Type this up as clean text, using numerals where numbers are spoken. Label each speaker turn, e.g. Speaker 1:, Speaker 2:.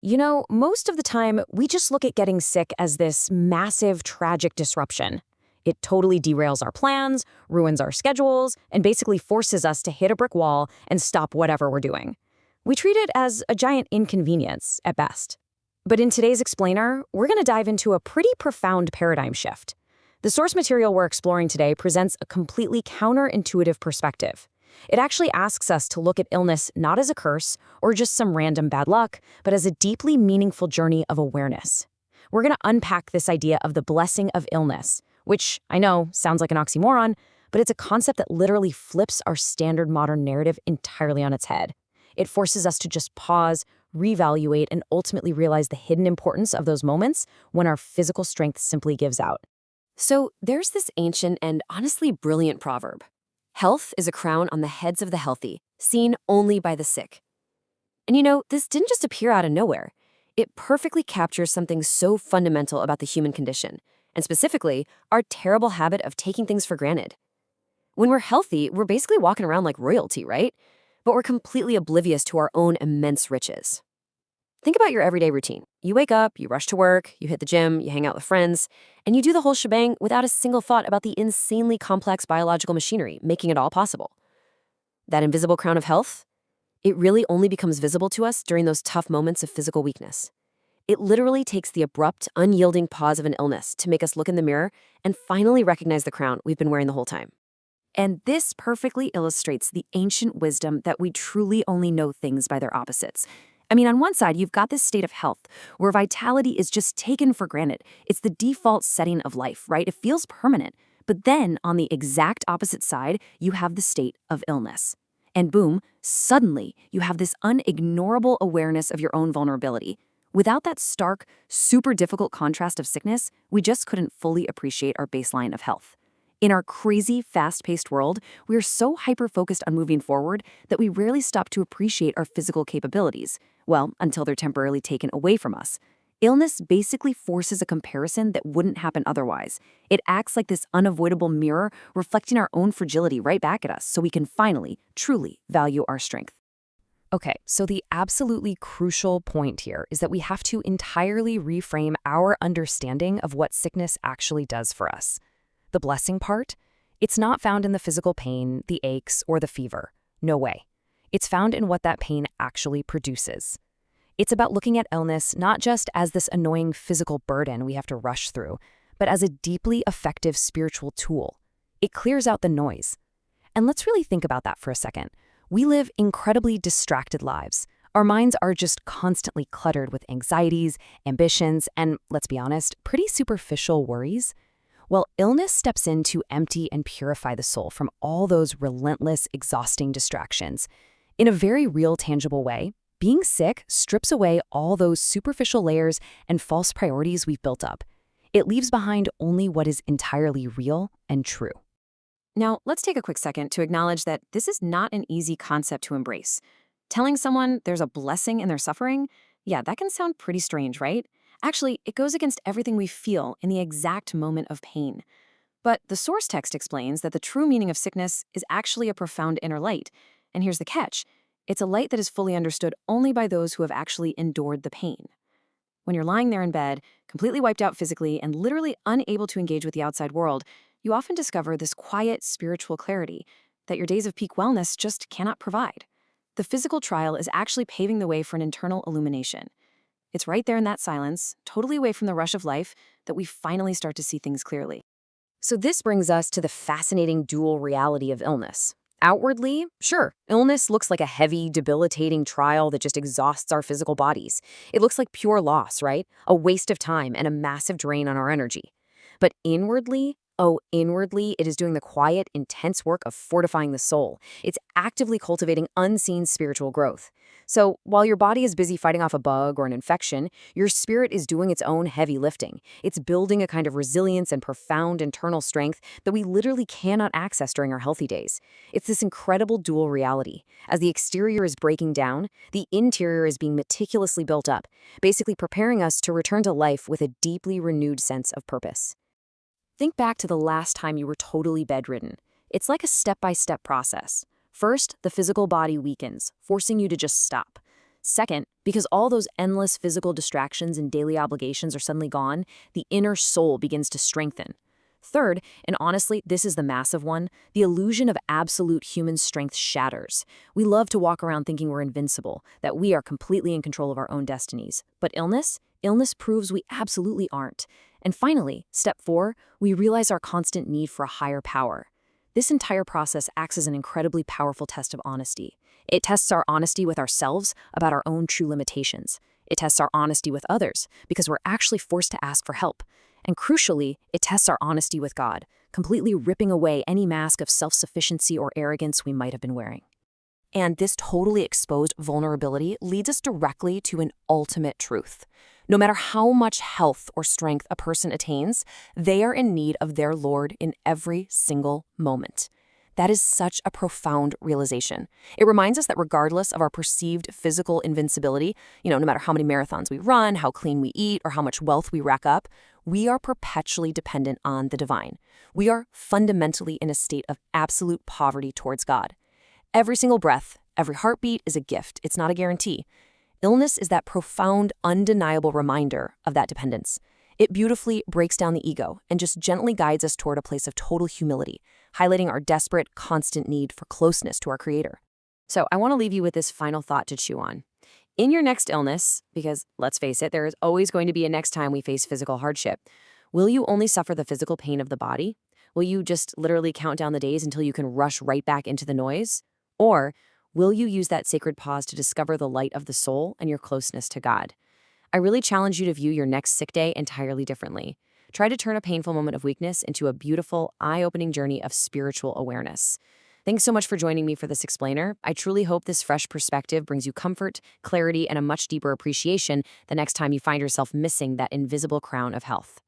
Speaker 1: Most of the time, we just look at getting sick as this massive, tragic disruption. It totally derails our plans, ruins our schedules, and basically forces us to hit a brick wall and stop whatever we're doing. We treat it as a giant inconvenience, at best. But in today's explainer, we're going to dive into a pretty profound paradigm shift. The source material we're exploring today presents a completely counterintuitive perspective. It actually asks us to look at illness not as a curse or just some random bad luck, but as a deeply meaningful journey of awareness. We're going to unpack this idea of the blessing of illness, which I know sounds like an oxymoron, but it's a concept that literally flips our standard modern narrative entirely on its head. It forces us to just pause, reevaluate, and ultimately realize the hidden importance of those moments when our physical strength simply gives out.
Speaker 2: So there's this ancient and honestly brilliant proverb. Health is a crown on the heads of the healthy, seen only by the sick. And this didn't just appear out of nowhere. It perfectly captures something so fundamental about the human condition, and specifically, our terrible habit of taking things for granted. When we're healthy, we're basically walking around like royalty, right? But we're completely oblivious to our own immense riches. Think about your everyday routine. You wake up, you rush to work, you hit the gym, you hang out with friends, and you do the whole shebang without a single thought about the insanely complex biological machinery making it all possible. That invisible crown of health? It really only becomes visible to us during those tough moments of physical weakness. It literally takes the abrupt, unyielding pause of an illness to make us look in the mirror and finally recognize the crown we've been wearing the whole time.
Speaker 3: And this perfectly illustrates the ancient wisdom that we truly only know things by their opposites. On one side, you've got this state of health where vitality is just taken for granted. It's the default setting of life, right? It feels permanent. But then on the exact opposite side, you have the state of illness. And boom, suddenly you have this unignorable awareness of your own vulnerability. Without that stark, super difficult contrast of sickness, we just couldn't fully appreciate our baseline of health. In our crazy, fast-paced world, we are so hyper-focused on moving forward that we rarely stop to appreciate our physical capabilities, well, until they're temporarily taken away from us. Illness basically forces a comparison that wouldn't happen otherwise. It acts like this unavoidable mirror reflecting our own fragility right back at us so we can finally, truly value our strength.
Speaker 1: Okay, so the absolutely crucial point here is that we have to entirely reframe our understanding of what sickness actually does for us. The blessing part? It's not found in the physical pain, the aches, or the fever. No way. It's found in what that pain actually produces. It's about looking at illness not just as this annoying physical burden we have to rush through, but as a deeply effective spiritual tool. It clears out the noise. And let's really think about that for a second. We live incredibly distracted lives. Our minds are just constantly cluttered with anxieties, ambitions, and, let's be honest, pretty superficial worries. Well, illness steps in to empty and purify the soul from all those relentless, exhausting distractions. In a very real, tangible way, being sick strips away all those superficial layers and false priorities we've built up. It leaves behind only what is entirely real and true.
Speaker 3: Now, let's take a quick second to acknowledge that this is not an easy concept to embrace. Telling someone there's a blessing in their suffering, yeah, that can sound pretty strange, right? Actually, it goes against everything we feel in the exact moment of pain. But the source text explains that the true meaning of sickness is actually a profound inner light. And here's the catch. It's a light that is fully understood only by those who have actually endured the pain. When you're lying there in bed, completely wiped out physically and literally unable to engage with the outside world, you often discover this quiet spiritual clarity that your days of peak wellness just cannot provide. The physical trial is actually paving the way for an internal illumination. It's right there in that silence, totally away from the rush of life, that we finally start to see things clearly.
Speaker 1: So this brings us to the fascinating dual reality of illness. Outwardly, sure, illness looks like a heavy, debilitating trial that just exhausts our physical bodies. It looks like pure loss, right? A waste of time and a massive drain on our energy. But inwardly, it is doing the quiet, intense work of fortifying the soul. It's actively cultivating unseen spiritual growth. So while your body is busy fighting off a bug or an infection, your spirit is doing its own heavy lifting. It's building a kind of resilience and profound internal strength that we literally cannot access during our healthy days. It's this incredible dual reality. As the exterior is breaking down, the interior is being meticulously built up, basically preparing us to return to life with a deeply renewed sense of purpose. Think back to the last time you were totally bedridden. It's like a step-by-step process. First, the physical body weakens, forcing you to just stop.
Speaker 3: Second, because all those endless physical distractions and daily obligations are suddenly gone, the inner soul begins to strengthen. Third, and honestly, this is the massive one, the illusion of absolute human strength shatters. We love to walk around thinking we're invincible, that we are completely in control of our own destinies. But illness proves we absolutely aren't. And finally, step 4, we realize our constant need for a higher power. This entire process acts as an incredibly powerful test of honesty. It tests our honesty with ourselves about our own true limitations. It tests our honesty with others because we're actually forced to ask for help. And crucially, it tests our honesty with God, completely ripping away any mask of self-sufficiency or arrogance we might have been wearing.
Speaker 1: And this totally exposed vulnerability leads us directly to an ultimate truth. No matter how much health or strength a person attains, they are in need of their Lord in every single moment. That is such a profound realization. It reminds us that regardless of our perceived physical invincibility, no matter how many marathons we run, how clean we eat, or how much wealth we rack up, we are perpetually dependent on the divine. We are fundamentally in a state of absolute poverty towards God. Every single breath, every heartbeat is a gift. It's not a guarantee. Illness is that profound, undeniable reminder of that dependence. It beautifully breaks down the ego and just gently guides us toward a place of total humility, highlighting our desperate, constant need for closeness to our Creator.
Speaker 3: So I want to leave you with this final thought to chew on. In your next illness, because let's face it, there is always going to be a next time we face physical hardship, will you only suffer the physical pain of the body? Will you just literally count down the days until you can rush right back into the noise? Or will you use that sacred pause to discover the light of the soul and your closeness to God? I really challenge you to view your next sick day entirely differently. Try to turn a painful moment of weakness into a beautiful, eye-opening journey of spiritual awareness. Thanks so much for joining me for this explainer. I truly hope this fresh perspective brings you comfort, clarity, and a much deeper appreciation the next time you find yourself missing that invisible crown of health.